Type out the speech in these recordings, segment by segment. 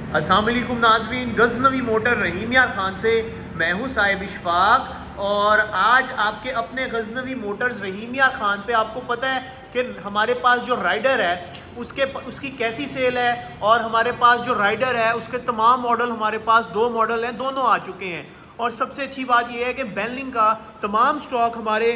अस्सलाम वालेकुम नाज़रीन, गज़नवी मोटर रहीम यार ख़ान से मैं हूँ साहिब इशफाक। और आज आपके अपने गज़नवी मोटर्स रहीम यार ख़ान पे आपको पता है कि हमारे पास जो राइडर है उसकी कैसी सेल है। और हमारे पास जो राइडर है उसके तमाम मॉडल, हमारे पास 2 मॉडल हैं, दोनों आ चुके हैं। और सबसे अच्छी बात यह है कि बेनलिंग का तमाम स्टॉक हमारे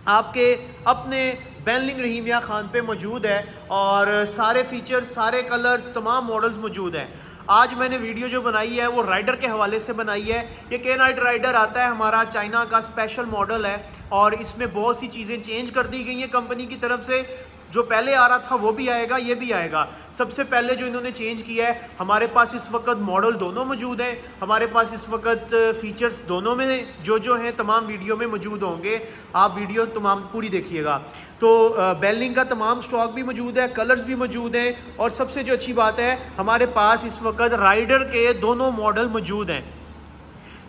आपके अपने बेनलिंग रहीमिया ख़ान पे मौजूद है। और सारे फीचर, सारे कलर, तमाम मॉडल्स मौजूद हैं। आज मैंने वीडियो जो बनाई है वो राइडर के हवाले से बनाई है। ये K-Nite राइडर आता है, हमारा चाइना का स्पेशल मॉडल है। और इसमें बहुत सी चीज़ें चेंज कर दी गई हैं कंपनी की तरफ से। जो पहले आ रहा था वो भी आएगा, ये भी आएगा। सबसे पहले जो इन्होंने चेंज किया है, हमारे पास इस वक्त मॉडल दोनों मौजूद हैं, हमारे पास इस वक्त फीचर्स दोनों में जो हैं तमाम वीडियो में मौजूद होंगे। आप वीडियो तमाम पूरी देखिएगा। तो बेनलिंग का तमाम स्टॉक भी मौजूद है, कलर्स भी मौजूद हैं। और सबसे जो अच्छी बात है, हमारे पास इस वक्त राइडर के दोनों मॉडल मौजूद हैं।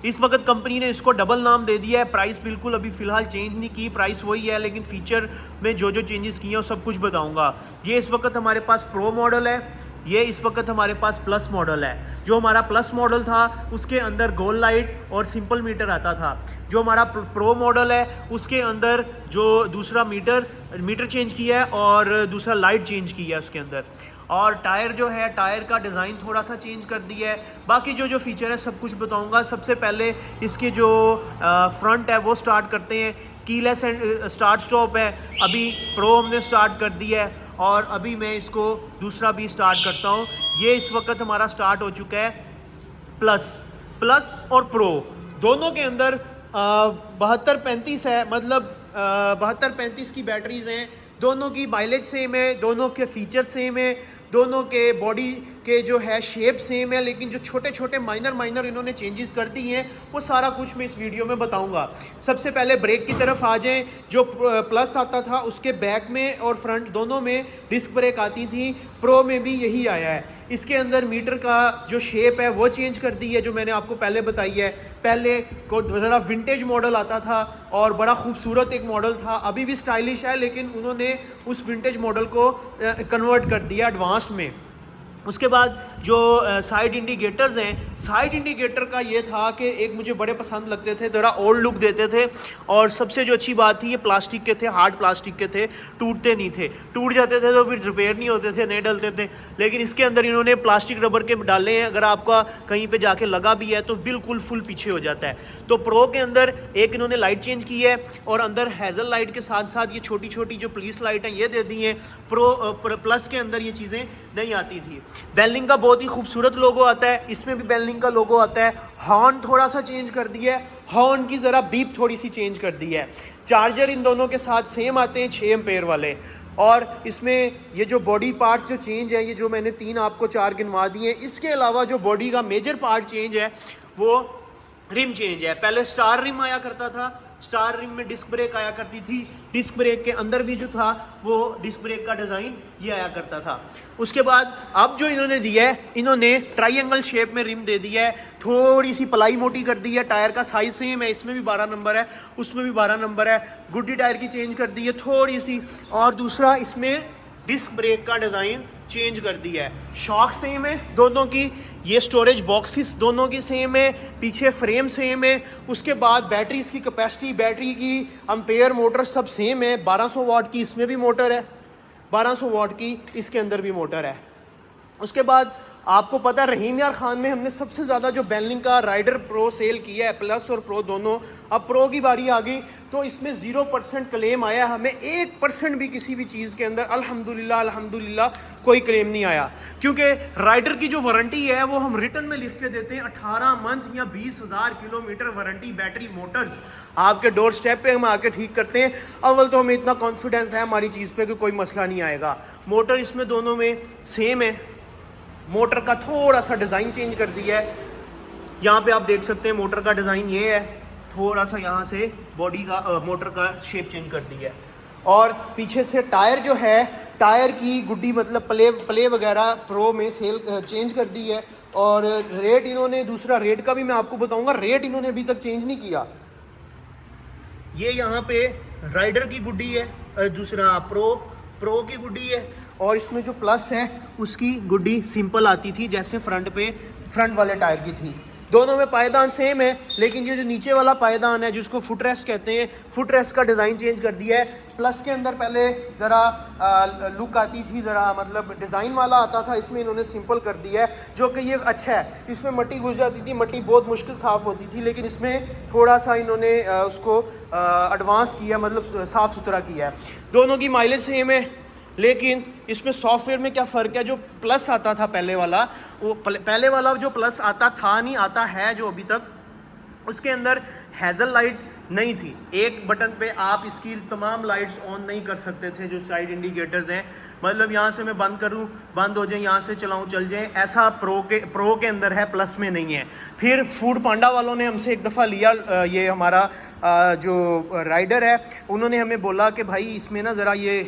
इस वक्त कंपनी ने इसको डबल नाम दे दिया है। प्राइस बिल्कुल अभी फ़िलहाल चेंज नहीं की, प्राइस वही है, लेकिन फ़ीचर में जो चेंजेस किए हैं वो सब कुछ बताऊंगा। ये इस वक्त हमारे पास प्रो मॉडल है, ये इस वक्त हमारे पास प्लस मॉडल है। जो हमारा प्लस मॉडल था उसके अंदर गोल लाइट और सिंपल मीटर आता था। जो हमारा प्रो मॉडल है उसके अंदर जो दूसरा मीटर चेंज किया है और दूसरा लाइट चेंज किया है उसके अंदर। और टायर जो है, टायर का डिज़ाइन थोड़ा सा चेंज कर दिया है। बाकी जो फीचर है सब कुछ बताऊंगा। सबसे पहले इसके जो फ्रंट है वो स्टार्ट करते हैं। कीलेस एंड स्टार्ट स्टॉप है, अभी प्रो हमने स्टार्ट कर दिया है। और अभी मैं इसको दूसरा भी स्टार्ट करता हूँ। ये इस वक्त हमारा स्टार्ट हो चुका है। प्लस और प्रो दोनों के अंदर 7235 है, मतलब 7235 की बैटरीज हैं। दोनों की माइलेज सेम है, दोनों के फीचर सेम है, दोनों के बॉडी के जो है शेप सेम है। लेकिन जो छोटे छोटे माइनर इन्होंने चेंजेस कर दी हैं वो सारा कुछ मैं इस वीडियो में बताऊंगा। सबसे पहले ब्रेक की तरफ आ जाएं। जो प्लस आता था उसके बैक में और फ्रंट दोनों में डिस्क ब्रेक आती थी, प्रो में भी यही आया है। इसके अंदर मीटर का जो शेप है वो चेंज कर दी है, जो मैंने आपको पहले बताई है। पहले को ज़रा विंटेज मॉडल आता था और बड़ा खूबसूरत एक मॉडल था, अभी भी स्टाइलिश है, लेकिन उन्होंने उस विंटेज मॉडल को कन्वर्ट कर दिया एडवांस्ड में। उसके बाद जो साइड इंडिकेटर्स हैं, साइड इंडिकेटर का ये था कि एक मुझे बड़े पसंद लगते थे, ज़रा ओल्ड लुक देते थे। और सबसे जो अच्छी बात थी, ये प्लास्टिक के थे, हार्ड प्लास्टिक के थे, टूटते नहीं थे। टूट जाते थे तो फिर रिपेयर नहीं होते थे, नहीं डलते थे। लेकिन इसके अंदर इन्होंने प्लास्टिक रबर के डाले हैं, अगर आपका कहीं पे जाके लगा भी है तो बिल्कुल फुल पीछे हो जाता है। तो प्रो के अंदर एक इन्होंने लाइट चेंज की है और अंदर हेज़ल लाइट के साथ साथ ये छोटी छोटी जो पुलिस लाइट हैं ये दे दी हैं। प्लस के अंदर ये चीज़ें नहीं आती थी। बेनलिंग का बहुत ही खूबसूरत लोगो आता है, इसमें भी बेनलिंग का लोगो आता है। हॉर्न थोड़ा सा चेंज कर दिया है, हॉर्न की ज़रा बीप थोड़ी सी चेंज कर दी है। चार्जर इन दोनों के साथ सेम आते हैं, 6 एम्पेयर वाले। और इसमें ये जो बॉडी पार्ट्स जो चेंज है, ये जो मैंने 3 आपको 4 गिनवा दिए हैं, इसके अलावा जो बॉडी का मेजर पार्ट चेंज है वो रिम चेंज है। पहले स्टार रिम आया करता था, स्टार रिम में डिस्क ब्रेक आया करती थी, डिस्क ब्रेक के अंदर भी जो था वो डिस्क ब्रेक का डिज़ाइन ये आया करता था। उसके बाद अब जो इन्होंने दिया है, इन्होंने ट्राइंगल शेप में रिम दे दिया है, थोड़ी सी पलाई मोटी कर दी है। टायर का साइज सेम है, इसमें भी 12 नंबर है, उसमें भी 12 नंबर है। गुड्डी टायर की चेंज कर दी है थोड़ी सी। और दूसरा इसमें डिस्क ब्रेक का डिज़ाइन चेंज कर दिया है। शॉक सेम है दोनों की, ये स्टोरेज बॉक्सेस दोनों की सेम है, पीछे फ्रेम सेम है। उसके बाद बैटरी, इसकी कैपेसिटी, बैटरी की एम्पेयर, मोटर सब सेम है। 1200 वाट की इसमें भी मोटर है, 1200 वाट की इसके अंदर भी मोटर है। उसके बाद आपको पता है रहीम यार ख़ान में हमने सबसे ज़्यादा जो बेनलिंग का राइडर प्रो सेल किया है, प्लस और प्रो दोनों। अब प्रो की बारी आ गई तो इसमें 0% क्लेम आया, हमें 1% भी किसी भी चीज़ के अंदर अल्हम्दुलिल्लाह कोई क्लेम नहीं आया। क्योंकि राइडर की जो वारंटी है वो हम रिटर्न में लिख के देते हैं, 18 मंथ या 20,000 किलोमीटर वारंटी। बैटरी मोटर्स आपके डोर स्टेप पे हम आके ठीक करते हैं। अव्वल तो हमें इतना कॉन्फिडेंस है हमारी चीज़ पे कि कोई मसला नहीं आएगा। मोटर इसमें दोनों में सेम है, मोटर का थोड़ा सा डिज़ाइन चेंज कर दिया है। यहाँ पे आप देख सकते हैं मोटर का डिज़ाइन ये है, थोड़ा सा यहाँ से बॉडी का मोटर का शेप चेंज कर दिया है। और पीछे से टायर जो है, टायर की गुड्डी मतलब प्ले वगैरह प्रो में सेल चेंज कर दी है। और रेट इन्होंने, दूसरा रेट का भी मैं आपको बताऊंगा, रेट इन्होंने अभी तक चेंज नहीं किया। ये यहाँ पे राइडर की गुड्डी है, दूसरा प्रो की गुड्डी है। और इसमें जो प्लस है उसकी गुड्डी सिंपल आती थी जैसे फ्रंट वाले टायर की थी। दोनों में पायदान सेम है, लेकिन ये जो नीचे वाला पायदान है जिसको फुट रेस्ट कहते हैं, फुट रेस्ट का डिज़ाइन चेंज कर दिया है। प्लस के अंदर पहले ज़रा लुक आती थी, ज़रा मतलब डिज़ाइन वाला आता था, इसमें इन्होंने सिंपल कर दिया है जो कि ये अच्छा है। इसमें मट्टी घुस जाती थी, मट्टी बहुत मुश्किल साफ़ होती थी, लेकिन इसमें थोड़ा सा इन्होंने उसको एडवांस किया, मतलब साफ़ सुथरा किया है। दोनों की माइलेज सेम है, लेकिन इसमें सॉफ्टवेयर में क्या फ़र्क है। जो प्लस आता था पहले वाला, वो पहले वाला जो प्लस आता था नहीं आता है जो अभी तक, उसके अंदर हैज़ल लाइट नहीं थी। एक बटन पे आप इसकी तमाम लाइट्स ऑन नहीं कर सकते थे, जो साइड इंडिकेटर्स हैं, मतलब यहाँ से मैं बंद करूँ बंद हो जाए, यहाँ से चलाऊँ चल जाए, ऐसा प्रो के अंदर है, प्लस में नहीं है। फिर फूड पांडा वालों ने हमसे एक दफ़ा लिया, ये हमारा जो राइडर है, उन्होंने हमें बोला कि भाई इसमें ना ज़रा ये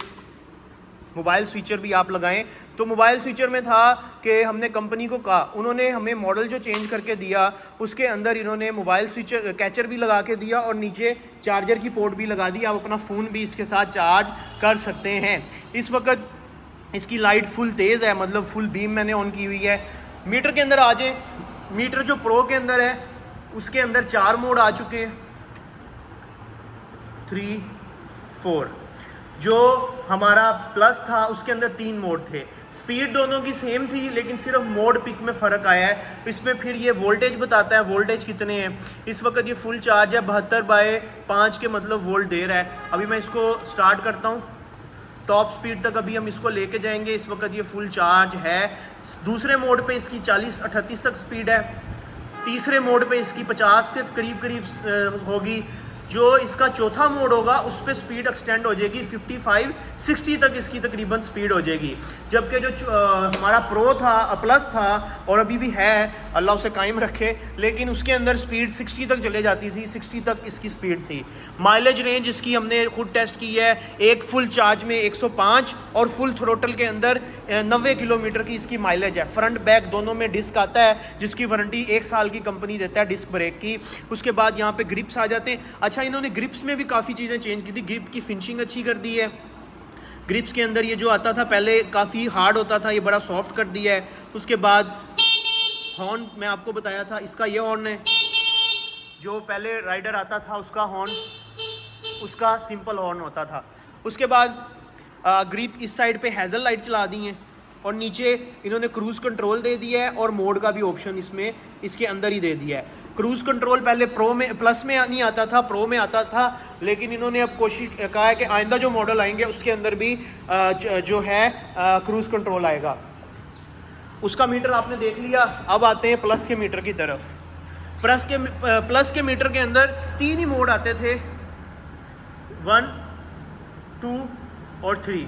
मोबाइल स्विचर भी आप लगाएं। तो मोबाइल स्विचर में था कि हमने कंपनी को कहा, उन्होंने हमें मॉडल जो चेंज करके दिया उसके अंदर इन्होंने मोबाइल स्विचर कैचर भी लगा के दिया और नीचे चार्जर की पोर्ट भी लगा दी। आप अपना फ़ोन भी इसके साथ चार्ज कर सकते हैं। इस वक्त इसकी लाइट फुल तेज़ है, मतलब फुल बीम मैंने ऑन की हुई है। मीटर के अंदर आ जाए, मीटर जो प्रो के अंदर है उसके अंदर 4 मोड आ चुके हैं, 3, 4। जो हमारा प्लस था उसके अंदर 3 मोड थे। स्पीड दोनों की सेम थी, लेकिन सिर्फ मोड पिक में फ़र्क आया है। इसमें फिर ये वोल्टेज बताता है, वोल्टेज कितने हैं। इस वक्त ये फुल चार्ज है, 72/5 के मतलब वोल्ट दे रहा है। अभी मैं इसको स्टार्ट करता हूँ, टॉप स्पीड तक अभी हम इसको लेके जाएंगे। इस वक्त ये फुल चार्ज है। दूसरे मोड पे इसकी 40-38 तक स्पीड है। तीसरे मोड पे इसकी 50 के करीब होगी। जो इसका चौथा मोड होगा उस पर स्पीड एक्सटेंड हो जाएगी, 55-60 तक इसकी तकरीबन स्पीड हो जाएगी। जबकि जो हमारा प्रो था, प्लस था और अभी भी है, अल्लाह उसे कायम रखे, लेकिन उसके अंदर स्पीड 60 तक चले जाती थी, 60 तक इसकी स्पीड थी। माइलेज रेंज इसकी हमने खुद टेस्ट की है, एक फुल चार्ज में 105 और फुल थ्रोटल के अंदर 90 किलोमीटर की इसकी माइलेज है। फ्रंट बैक दोनों में डिस्क आता है, जिसकी वारंटी 1 साल की कंपनी देता है डिस्क ब्रेक की। उसके बाद यहाँ पे ग्रिप्स आ जाते हैं। अच्छा, इन्होंने ग्रिप्स में भी काफ़ी चीज़ें चेंज की थी, ग्रिप की फिनिशिंग अच्छी कर दी है। ग्रिप्स के अंदर ये जो आता था पहले काफ़ी हार्ड होता था, ये बड़ा सॉफ्ट कर दिया है। उसके बाद हॉर्न मैं आपको बताया था, इसका ये हॉर्न है। जो पहले राइडर आता था उसका हॉर्न, उसका सिंपल हॉर्न होता था। उसके बाद ग्रिप इस साइड पे हैज़ल लाइट चला दी हैं और नीचे इन्होंने क्रूज़ कंट्रोल दे दिया है और मोड का भी ऑप्शन इसमें इसके अंदर ही दे दिया है। क्रूज़ कंट्रोल पहले प्रो में, प्लस में नहीं आता था, प्रो में आता था, लेकिन इन्होंने अब कोशिश कहा है कि आइंदा जो मॉडल आएंगे उसके अंदर भी जो है क्रूज़ कंट्रोल आएगा। उसका मीटर आपने देख लिया। अब आते हैं प्लस के मीटर की तरफ। प्लस के मीटर के अंदर 3 ही मोड आते थे, 1, 2 और 3।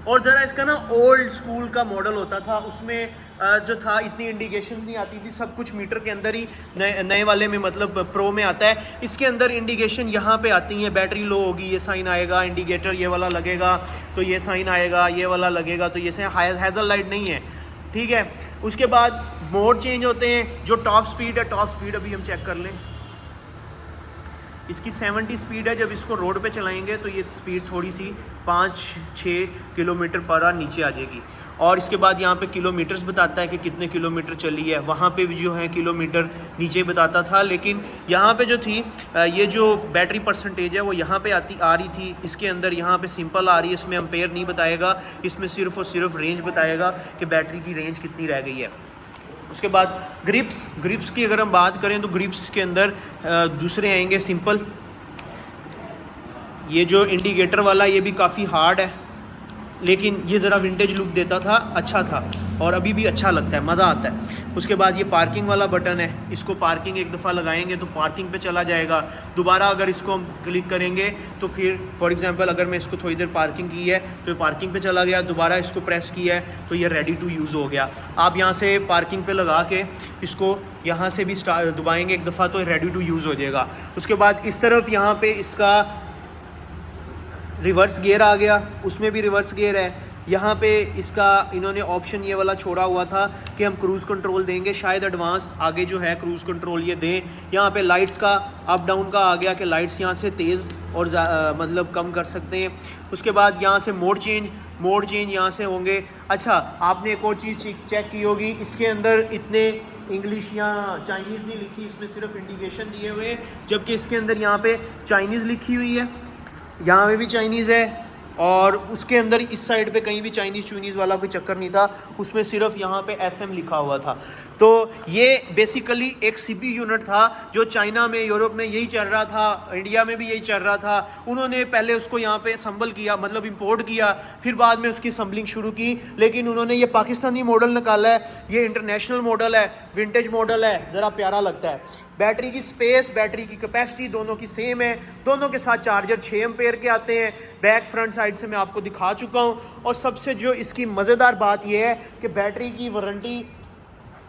और ज़रा इसका ना ओल्ड स्कूल का मॉडल होता था, उसमें जो था इतनी इंडिकेशंस नहीं आती थी, सब कुछ मीटर के अंदर ही नए वाले में मतलब प्रो में आता है। इसके अंदर इंडिकेशन यहाँ पे आती हैं, बैटरी लो होगी ये साइन आएगा, इंडिकेटर ये वाला लगेगा तो ये साइन आएगा, ये वाला लगेगा तो ये साइन। हैज़ल लाइट नहीं है, ठीक है। उसके बाद मोड चेंज होते हैं। जो टॉप स्पीड है, टॉप स्पीड अभी हम चेक कर लें, इसकी 70 स्पीड है। जब इसको रोड पे चलाएंगे तो ये स्पीड थोड़ी सी 5-6 किलोमीटर पर आवर नीचे आ जाएगी। और इसके बाद यहाँ पे किलोमीटर्स बताता है कि कितने किलोमीटर चली है। वहाँ पे भी जो है किलोमीटर नीचे बताता था, लेकिन यहाँ पे जो थी ये जो बैटरी परसेंटेज है वो यहाँ पे आ रही थी। इसके अंदर यहाँ पे सिंपल आ रही है, इसमें एम्पेयर नहीं बताएगा, इसमें सिर्फ और सिर्फ रेंज बताएगा कि बैटरी की रेंज कितनी रह गई है। उसके बाद ग्रिप्स की अगर हम बात करें तो ग्रिप्स के अंदर दूसरे आएंगे सिंपल। ये जो इंडिकेटर वाला ये भी काफ़ी हार्ड है, लेकिन ये ज़रा विंटेज लुक देता था, अच्छा था और अभी भी अच्छा लगता है, मज़ा आता है। उसके बाद ये पार्किंग वाला बटन है, इसको पार्किंग एक दफ़ा लगाएंगे तो पार्किंग पे चला जाएगा। दोबारा अगर इसको हम क्लिक करेंगे तो फिर फॉर एग्जांपल अगर मैं इसको थोड़ी देर पार्किंग की है तो पार्किंग पे चला गया, दोबारा इसको प्रेस किया है तो ये रेडी टू यूज़ हो गया। आप यहाँ से पार्किंग पे लगा के इसको यहाँ से भी दबाएँगे एक दफ़ा तो रेडी टू यूज़ हो जाएगा। उसके बाद इस तरफ यहाँ पर इसका रिवर्स गियर आ गया, उसमें भी रिवर्स गियर है। यहाँ पे इसका इन्होंने ऑप्शन ये वाला छोड़ा हुआ था कि हम क्रूज़ कंट्रोल देंगे, शायद एडवांस आगे जो है क्रूज़ कंट्रोल ये दें। यहाँ पे लाइट्स का अप डाउन का आ गया कि लाइट्स यहाँ से तेज़ और मतलब कम कर सकते हैं। उसके बाद यहाँ से मोड चेंज यहाँ से होंगे। अच्छा, आपने एक और चीज़ चेक की होगी, इसके अंदर इतने इंग्लिश या चाइनीज़ नहीं लिखी, इसमें सिर्फ इंडिकेशन दिए हुए हैं, जबकि इसके अंदर यहाँ पे चाइनीज़ लिखी हुई है, यहाँ पे भी चाइनीज़ है, और उसके अंदर इस साइड पे कहीं भी चाइनीज़ वाला कोई चक्कर नहीं था, उसमें सिर्फ यहाँ पे SM लिखा हुआ था। तो ये बेसिकली एक CPU यूनिट था जो चाइना में, यूरोप में यही चल रहा था, इंडिया में भी यही चल रहा था। उन्होंने पहले उसको यहाँ पे असम्बल किया, मतलब इंपोर्ट किया, फिर बाद में उसकी असम्बलिंग शुरू की, लेकिन उन्होंने ये पाकिस्तानी मॉडल निकाला है। ये इंटरनेशनल मॉडल है, विंटेज मॉडल है, ज़रा प्यारा लगता है। बैटरी की स्पेस, बैटरी की कैपेसिटी दोनों की सेम है, दोनों के साथ चार्जर 6 एम्पेयर के आते हैं। बैक फ्रंट साइड से मैं आपको दिखा चुका हूँ। और सबसे जो इसकी मज़ेदार बात यह है कि बैटरी की वारंटी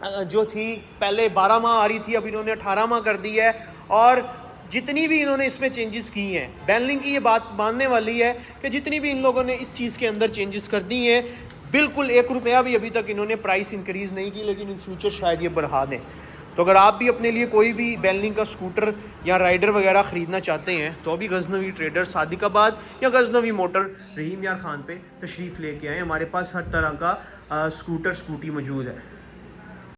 जो थी पहले 12 माह आ रही थी, अब इन्होंने 18 माह कर दी है। और जितनी भी इन्होंने इसमें चेंजेस की हैं, बैनलिंग की ये बात मानने वाली है कि जितनी भी इन लोगों ने इस चीज़ के अंदर चेंजेस कर दी हैं, बिल्कुल 1 रुपया भी अभी तक इन्होंने प्राइस इंक्रीज़ नहीं की, लेकिन इन फ्यूचर शायद ये बढ़ा दें। तो अगर आप भी अपने लिए कोई भी बैनलिंग का स्कूटर या राइडर वगैरह ख़रीदना चाहते हैं तो अभी गज़नवी ट्रेडर सादिकाबाद या गज़नवी मोटर रहीम यार ख़ान पे तशरीफ़ लेके आएँ। हमारे पास हर तरह का स्कूटी मौजूद है।